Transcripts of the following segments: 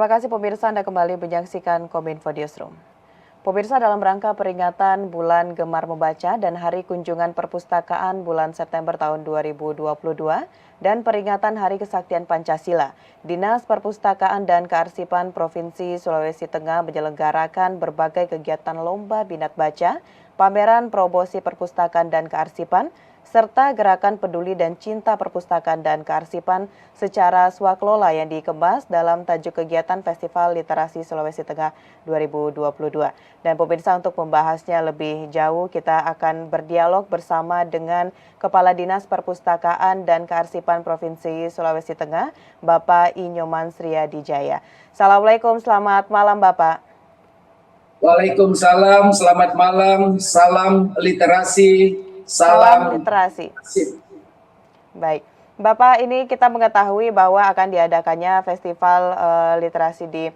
Terima kasih pemirsa, Anda kembali menyaksikan Kominfo Newsroom. Pemirsa, dalam rangka peringatan Bulan Gemar Membaca dan Hari Kunjungan Perpustakaan bulan September tahun 2022 dan peringatan Hari Kesaktian Pancasila, Dinas Perpustakaan dan Kearsipan Provinsi Sulawesi Tengah menyelenggarakan berbagai kegiatan lomba minat baca, pameran promosi perpustakaan dan kearsipan, serta gerakan peduli dan cinta perpustakaan dan kearsipan secara swakelola yang dikemas dalam tajuk kegiatan Festival Literasi Sulawesi Tengah 2022. Dan pemirsa, untuk membahasnya lebih jauh, kita akan berdialog bersama dengan Kepala Dinas Perpustakaan dan Kearsipan Provinsi Sulawesi Tengah, Bapak Inyoman Sriadijaya. Assalamualaikum, selamat malam Bapak. Waalaikumsalam, selamat malam, salam literasi. Salam literasi. Baik, Bapak, ini kita mengetahui bahwa akan diadakannya Festival Literasi di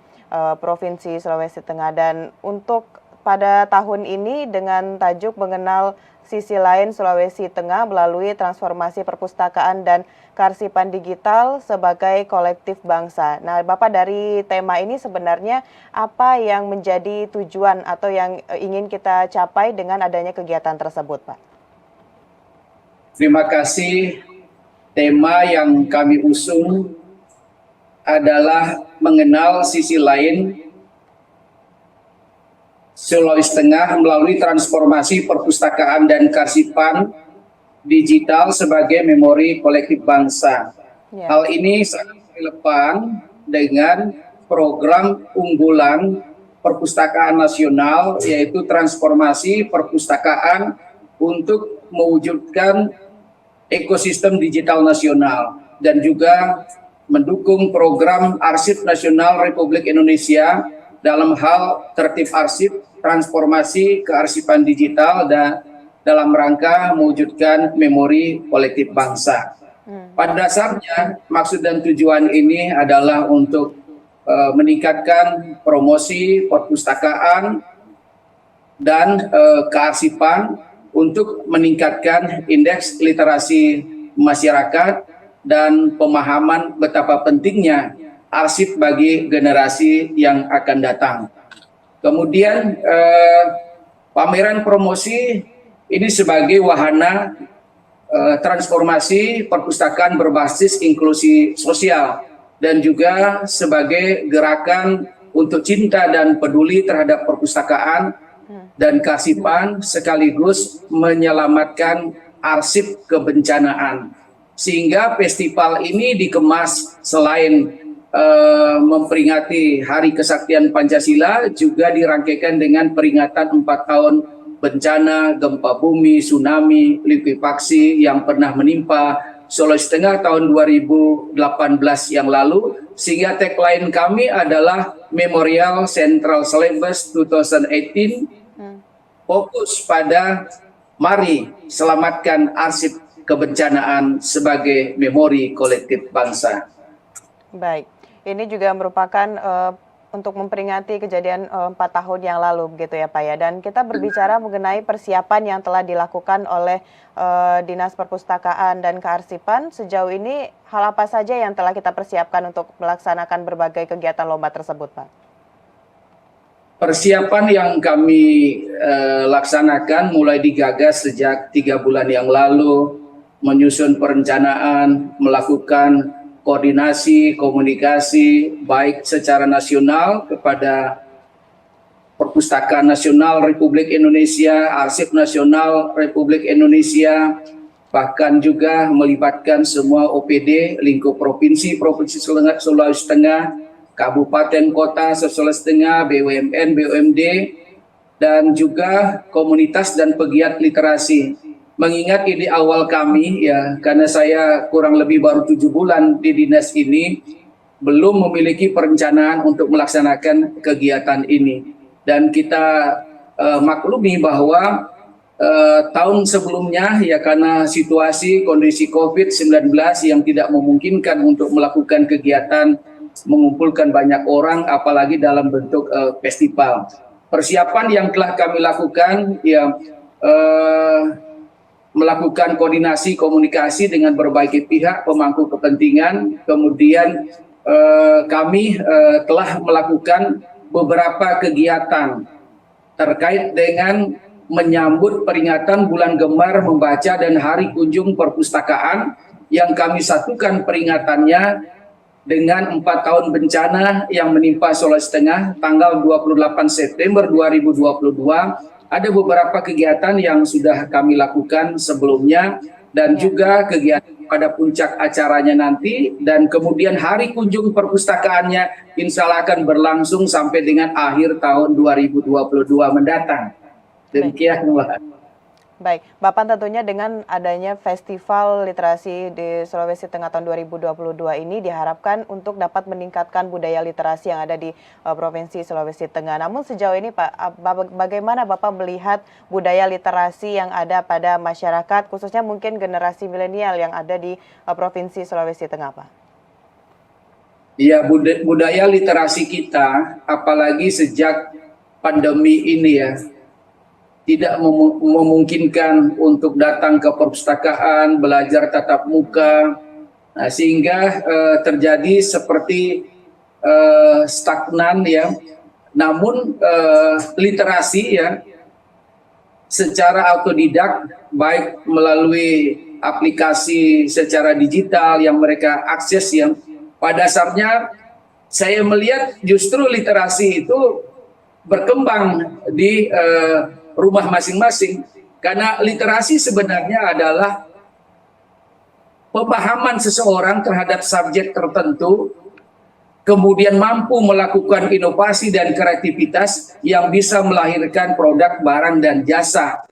Provinsi Sulawesi Tengah, dan untuk pada tahun ini dengan tajuk mengenal sisi lain Sulawesi Tengah melalui transformasi perpustakaan dan kearsipan digital sebagai kolektif bangsa. Nah, Bapak, dari tema ini sebenarnya apa yang menjadi tujuan atau yang ingin kita capai dengan adanya kegiatan tersebut, Pak? Terima kasih. Tema yang kami usung adalah mengenal sisi lain Sulawesi Tengah melalui transformasi perpustakaan dan kearsipan digital sebagai memori kolektif bangsa. Hal ini sangat relevan dengan program unggulan perpustakaan nasional, yaitu transformasi perpustakaan untuk mewujudkan ekosistem digital nasional dan juga mendukung program Arsip Nasional Republik Indonesia dalam hal tertib arsip, transformasi kearsipan digital dan dalam rangka mewujudkan memori kolektif bangsa. Pada dasarnya, maksud dan tujuan ini adalah untuk meningkatkan promosi perpustakaan dan kearsipan untuk meningkatkan indeks literasi masyarakat dan pemahaman betapa pentingnya arsip bagi generasi yang akan datang. Kemudian pameran promosi ini sebagai wahana transformasi perpustakaan berbasis inklusi sosial dan juga sebagai gerakan untuk cinta dan peduli terhadap perpustakaan dan kearsipan sekaligus menyelamatkan arsip kebencanaan. Sehingga festival ini dikemas selain memperingati Hari Kesaktian Pancasila, juga dirangkaikan dengan peringatan 4 tahun bencana, gempa bumi, tsunami, likuifaksi yang pernah menimpa Sulawesi Tengah tahun 2018 yang lalu, sehingga tagline kami adalah Memorial Central Syllabus 2018, fokus pada mari selamatkan arsip kebencanaan sebagai memori kolektif bangsa. Baik, ini juga merupakan untuk memperingati kejadian 4 tahun yang lalu begitu ya Pak ya. Dan kita berbicara mengenai persiapan yang telah dilakukan oleh Dinas Perpustakaan dan Kearsipan. Sejauh ini hal apa saja yang telah kita persiapkan untuk melaksanakan berbagai kegiatan lomba tersebut, Pak? Persiapan yang kami laksanakan mulai digagas sejak 3 bulan yang lalu, menyusun perencanaan, melakukan koordinasi, komunikasi, baik secara nasional kepada Perpustakaan Nasional Republik Indonesia, Arsip Nasional Republik Indonesia, bahkan juga melibatkan semua OPD, lingkup provinsi Sulawesi Tengah, kabupaten kota Sulawesi Tengah, BUMN, BUMD, dan juga komunitas dan pegiat literasi. Mengingat ini awal kami ya, karena saya kurang lebih baru 7 bulan di dinas ini, belum memiliki perencanaan untuk melaksanakan kegiatan ini. Dan kita maklumi bahwa tahun sebelumnya ya, karena situasi kondisi COVID-19 yang tidak memungkinkan untuk melakukan kegiatan mengumpulkan banyak orang, apalagi dalam bentuk festival. Persiapan yang telah kami lakukan ya, melakukan koordinasi komunikasi dengan berbagai pihak pemangku kepentingan, kemudian kami telah melakukan beberapa kegiatan terkait dengan menyambut peringatan Bulan Gemar Membaca dan Hari Kunjung Perpustakaan yang kami satukan peringatannya dengan 4 tahun bencana yang menimpa Sulawesi Tengah tanggal 28 September 2022. Ada beberapa kegiatan yang sudah kami lakukan sebelumnya dan juga kegiatan pada puncak acaranya nanti, dan kemudian hari kunjung perpustakaannya insya Allah akan berlangsung sampai dengan akhir tahun 2022 mendatang. Demikianlah. Baik, Bapak, tentunya dengan adanya Festival Literasi di Sulawesi Tengah tahun 2022 ini diharapkan untuk dapat meningkatkan budaya literasi yang ada di Provinsi Sulawesi Tengah. Namun sejauh ini Pak, bagaimana Bapak melihat budaya literasi yang ada pada masyarakat, khususnya mungkin generasi milenial yang ada di Provinsi Sulawesi Tengah, Pak? Iya, budaya literasi kita, apalagi sejak pandemi ini ya, tidak memungkinkan untuk datang ke perpustakaan, belajar tatap muka, sehingga terjadi seperti stagnan ya. Namun literasi ya secara autodidak, baik melalui aplikasi secara digital yang mereka akses ya, pada dasarnya saya melihat justru literasi itu berkembang di rumah masing-masing, karena literasi sebenarnya adalah pemahaman seseorang terhadap subjek tertentu, kemudian mampu melakukan inovasi dan kreativitas yang bisa melahirkan produk, barang, dan jasa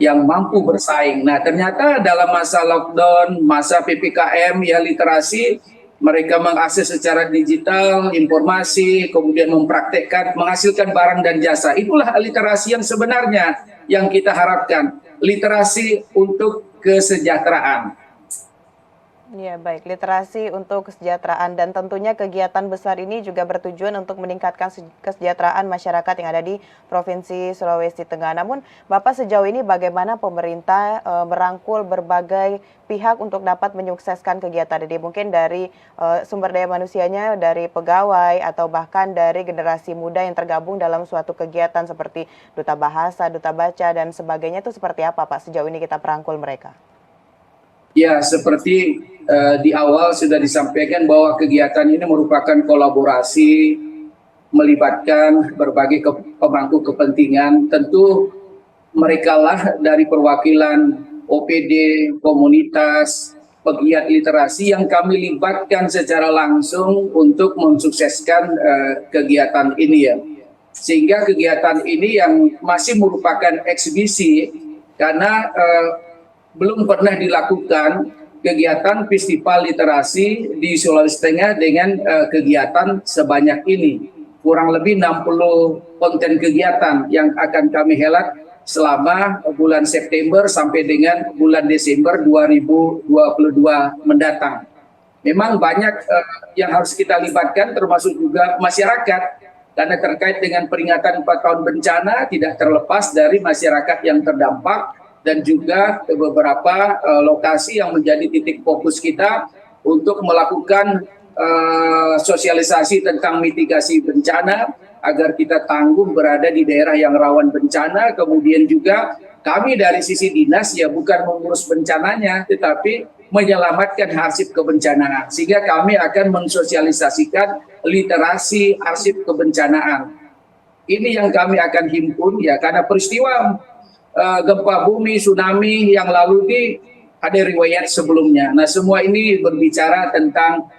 yang mampu bersaing. Nah, ternyata dalam masa lockdown, masa PPKM, ya literasi mereka mengakses secara digital informasi, kemudian mempraktekkan, menghasilkan barang dan jasa. Itulah literasi yang sebenarnya yang kita harapkan, literasi untuk kesejahteraan. Ya, baik, literasi untuk kesejahteraan, dan tentunya kegiatan besar ini juga bertujuan untuk meningkatkan kesejahteraan masyarakat yang ada di Provinsi Sulawesi Tengah. Namun Bapak, sejauh ini bagaimana pemerintah merangkul berbagai pihak untuk dapat menyukseskan kegiatan ini? Mungkin dari sumber daya manusianya, dari pegawai, atau bahkan dari generasi muda yang tergabung dalam suatu kegiatan seperti duta bahasa, duta baca, dan sebagainya. Itu seperti apa Pak sejauh ini kita merangkul mereka? Ya, seperti di awal sudah disampaikan bahwa kegiatan ini merupakan kolaborasi, melibatkan berbagai pemangku kepentingan. Tentu merekalah dari perwakilan OPD, komunitas, pegiat literasi yang kami libatkan secara langsung untuk mensukseskan kegiatan ini ya. Sehingga kegiatan ini yang masih merupakan eksibisi, karena belum pernah dilakukan kegiatan festival literasi di Sulawesi Tengah dengan kegiatan sebanyak ini. Kurang lebih 60 konten kegiatan yang akan kami helat selama bulan September sampai dengan bulan Desember 2022 mendatang. Memang banyak yang harus kita libatkan, termasuk juga masyarakat, karena terkait dengan peringatan 4 tahun bencana tidak terlepas dari masyarakat yang terdampak, dan juga beberapa lokasi yang menjadi titik fokus kita untuk melakukan sosialisasi tentang mitigasi bencana agar kita tangguh berada di daerah yang rawan bencana. Kemudian juga kami dari sisi dinas ya bukan mengurus bencananya, tetapi menyelamatkan arsip kebencanaan, sehingga kami akan mensosialisasikan literasi arsip kebencanaan. Ini yang kami akan himpun ya, karena peristiwa gempa bumi, tsunami yang lalu ini ada riwayat sebelumnya. Nah, semua ini berbicara tentang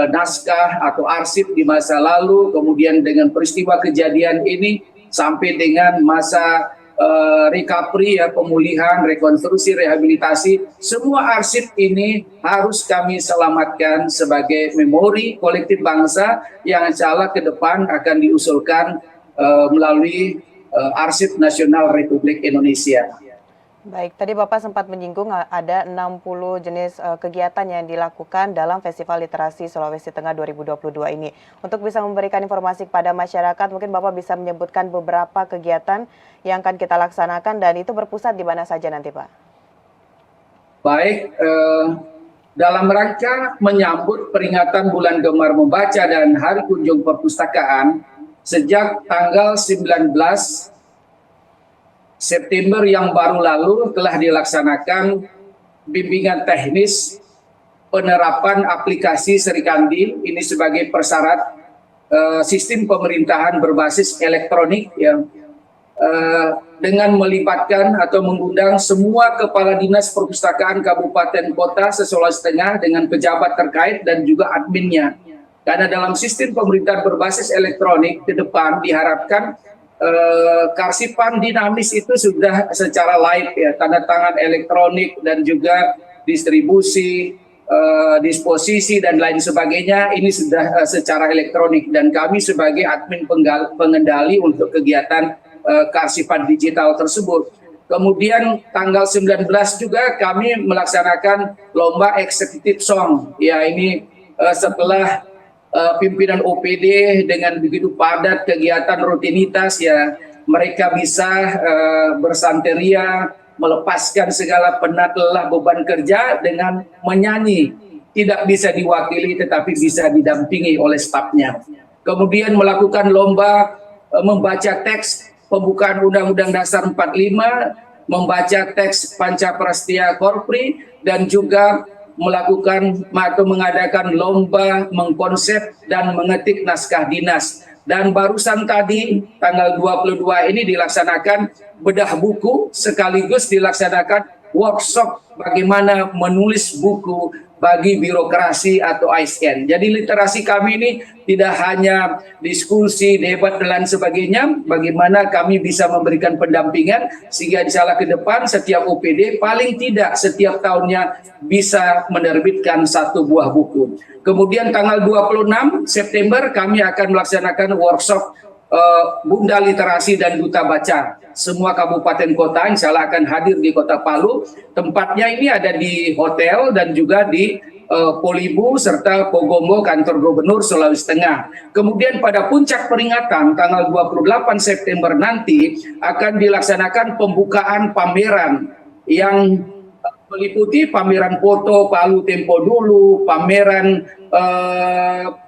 naskah atau arsip di masa lalu, kemudian dengan peristiwa kejadian ini sampai dengan masa recovery ya, pemulihan, rekonstruksi, rehabilitasi. Semua arsip ini harus kami selamatkan sebagai memori kolektif bangsa yang insya Allah ke depan akan diusulkan melalui Arsip Nasional Republik Indonesia. Baik, tadi Bapak sempat menyinggung ada 60 jenis kegiatan yang dilakukan dalam Festival Literasi Sulawesi Tengah 2022 ini. Untuk bisa memberikan informasi kepada masyarakat, mungkin Bapak bisa menyebutkan beberapa kegiatan yang akan kita laksanakan, dan itu berpusat di mana saja nanti, Pak? Baik, dalam rangka menyambut peringatan Bulan Gemar Membaca dan Hari Kunjung Perpustakaan sejak tanggal 19 September yang baru lalu telah dilaksanakan bimbingan teknis penerapan aplikasi Serikandi ini sebagai persyarat sistem pemerintahan berbasis elektronik yang dengan melibatkan atau mengundang semua kepala dinas perpustakaan kabupaten kota se-Sulawesi Tengah dengan pejabat terkait dan juga adminnya. Karena dalam sistem pemerintahan berbasis elektronik ke depan diharapkan kearsipan dinamis itu sudah secara live ya, tanda tangan elektronik dan juga distribusi, disposisi dan lain sebagainya ini sudah secara elektronik, dan kami sebagai admin pengendali untuk kegiatan kearsipan digital tersebut. Kemudian tanggal 19 juga kami melaksanakan lomba eksekutif song. Ya, ini setelah pimpinan OPD dengan begitu padat kegiatan rutinitas ya, mereka bisa bersanteria, melepaskan segala penat lelah beban kerja dengan menyanyi. Tidak bisa diwakili tetapi bisa didampingi oleh stafnya. Kemudian melakukan lomba membaca teks pembukaan Undang-Undang Dasar 45, membaca teks Pancaprastia Korpri, dan juga melakukan atau mengadakan lomba mengkonsep dan mengetik naskah dinas. Dan barusan tadi tanggal 22 ini dilaksanakan bedah buku sekaligus dilaksanakan workshop bagaimana menulis buku bagi birokrasi atau ASN. Jadi literasi kami ini tidak hanya diskusi, debat dan lain sebagainya, bagaimana kami bisa memberikan pendampingan sehingga insya Allah ke depan setiap OPD paling tidak setiap tahunnya bisa menerbitkan satu buah buku. Kemudian tanggal 26 September kami akan melaksanakan workshop Bunda Literasi dan Duta Baca. Semua kabupaten kota insya Allah akan hadir di Kota Palu. Tempatnya ini ada di hotel dan juga di Polibu serta Pogombo, kantor gubernur Sulawesi Tengah. Kemudian pada puncak peringatan tanggal 28 September nanti akan dilaksanakan pembukaan pameran yang meliputi pameran foto Palu Tempo Dulu, pameran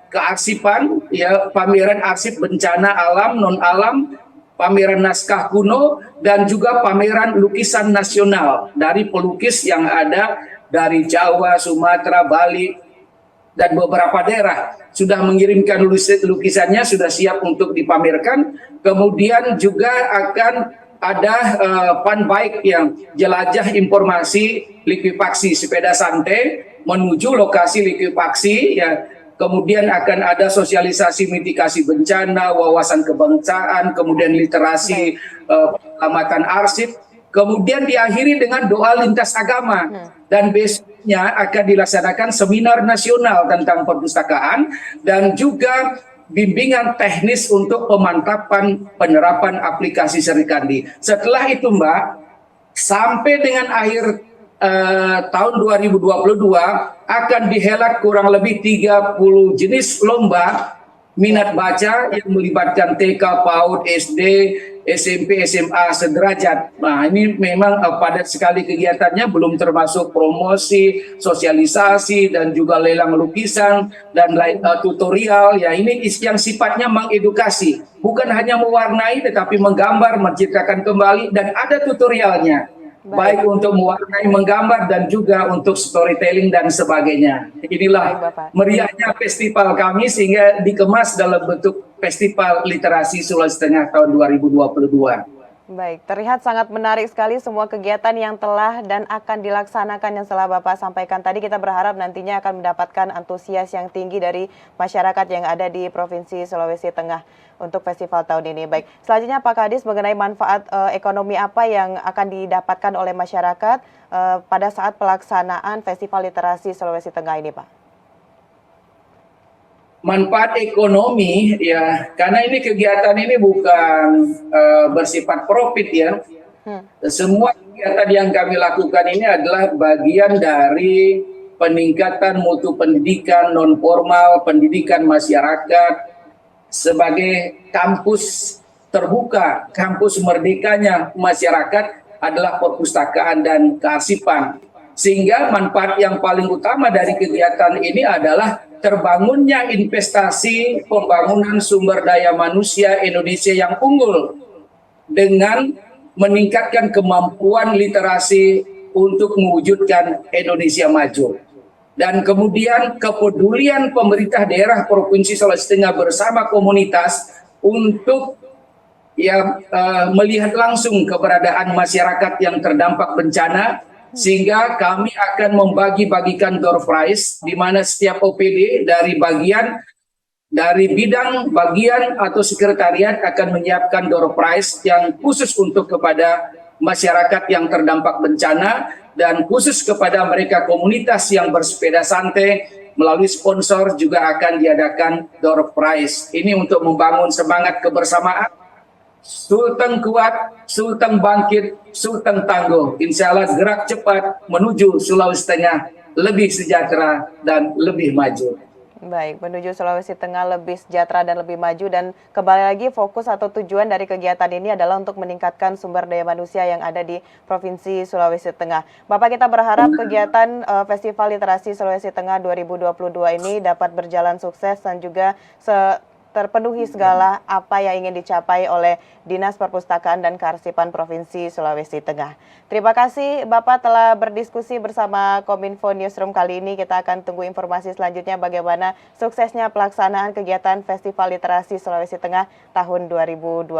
kearsipan, ya, pameran arsip bencana alam, non alam, pameran naskah kuno, dan juga pameran lukisan nasional dari pelukis yang ada dari Jawa, Sumatera, Bali, dan beberapa daerah sudah mengirimkan lukisannya, sudah siap untuk dipamerkan. Kemudian juga akan ada fun bike yang jelajah informasi likuifaksi sepeda santai menuju lokasi likuifaksi ya. Kemudian akan ada sosialisasi mitigasi bencana, wawasan kebangsaan, kemudian literasi, pengamatan arsip, kemudian diakhiri dengan doa lintas agama. Dan besoknya akan dilaksanakan seminar nasional tentang perpustakaan dan juga bimbingan teknis untuk pemantapan penerapan aplikasi Serikandi. Setelah itu Mbak, sampai dengan akhir tahun 2022 akan dihelat kurang lebih 30 jenis lomba minat baca yang melibatkan TK, PAUD, SD, SMP, SMA sederajat. Nah, ini memang padat sekali kegiatannya, belum termasuk promosi, sosialisasi, dan juga lelang lukisan, dan lain tutorial. Ya, ini yang sifatnya mengedukasi, bukan hanya mewarnai, tetapi menggambar, menciptakan kembali, dan ada tutorialnya. Baik untuk mewarnai, menggambar, dan juga untuk storytelling dan sebagainya. Inilah meriahnya festival kami sehingga dikemas dalam bentuk Festival Literasi Sulawesi Tengah tahun 2022. Baik, terlihat sangat menarik sekali semua kegiatan yang telah dan akan dilaksanakan yang telah Bapak sampaikan tadi. Kita berharap nantinya akan mendapatkan antusias yang tinggi dari masyarakat yang ada di Provinsi Sulawesi Tengah untuk festival tahun ini. Baik, selanjutnya Pak Kadis, mengenai manfaat ekonomi apa yang akan didapatkan oleh masyarakat pada saat pelaksanaan Festival Literasi Sulawesi Tengah ini, Pak? Manfaat ekonomi ya, karena ini kegiatan ini bukan bersifat profit ya. Semua kegiatan yang kami lakukan ini adalah bagian dari peningkatan mutu pendidikan non formal, pendidikan masyarakat sebagai kampus terbuka, kampus merdekanya masyarakat adalah perpustakaan dan kearsipan. Sehingga manfaat yang paling utama dari kegiatan ini adalah terbangunnya investasi pembangunan sumber daya manusia Indonesia yang unggul dengan meningkatkan kemampuan literasi untuk mewujudkan Indonesia maju. Dan kemudian kepedulian pemerintah daerah Provinsi Sulawesi Tengah bersama komunitas untuk melihat langsung keberadaan masyarakat yang terdampak bencana, sehingga kami akan membagi-bagikan door prize di mana setiap OPD dari bidang bagian atau sekretariat akan menyiapkan door prize yang khusus untuk kepada masyarakat yang terdampak bencana dan khusus kepada mereka komunitas yang bersepeda santai. Melalui sponsor juga akan diadakan door prize. Ini untuk membangun semangat kebersamaan. Sultan kuat, Sultan bangkit, Sultan tangguh. Insya Allah gerak cepat menuju Sulawesi Tengah lebih sejahtera dan lebih maju. Baik, menuju Sulawesi Tengah lebih sejahtera dan lebih maju, dan kembali lagi fokus atau tujuan dari kegiatan ini adalah untuk meningkatkan sumber daya manusia yang ada di Provinsi Sulawesi Tengah. Bapak, kita berharap kegiatan Festival Literasi Sulawesi Tengah 2022 ini dapat berjalan sukses dan juga terpenuhi segala apa yang ingin dicapai oleh Dinas Perpustakaan dan Kearsipan Provinsi Sulawesi Tengah. Terima kasih Bapak telah berdiskusi bersama Kominfo Newsroom kali ini. Kita akan tunggu informasi selanjutnya bagaimana suksesnya pelaksanaan kegiatan Festival Literasi Sulawesi Tengah tahun 2022.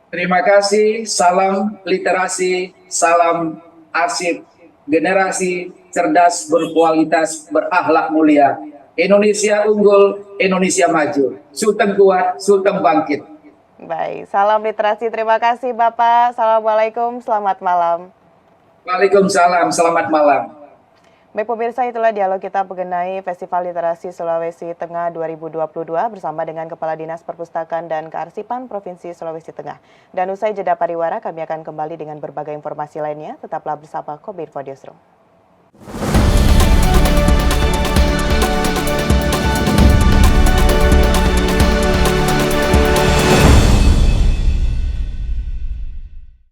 Terima kasih, salam literasi, salam arsip, generasi cerdas, berkualitas, berakhlak mulia. Indonesia unggul, Indonesia maju. Sultan kuat, Sultan bangkit. Baik, salam literasi. Terima kasih Bapak. Assalamualaikum, selamat malam. Waalaikumsalam, selamat malam. Baik pemirsa, itulah dialog kita mengenai Festival Literasi Sulawesi Tengah 2022 bersama dengan Kepala Dinas Perpustakaan dan Kearsipan Provinsi Sulawesi Tengah. Dan usai jeda pariwara, kami akan kembali dengan berbagai informasi lainnya. Tetaplah bersama Kominfo Newsroom.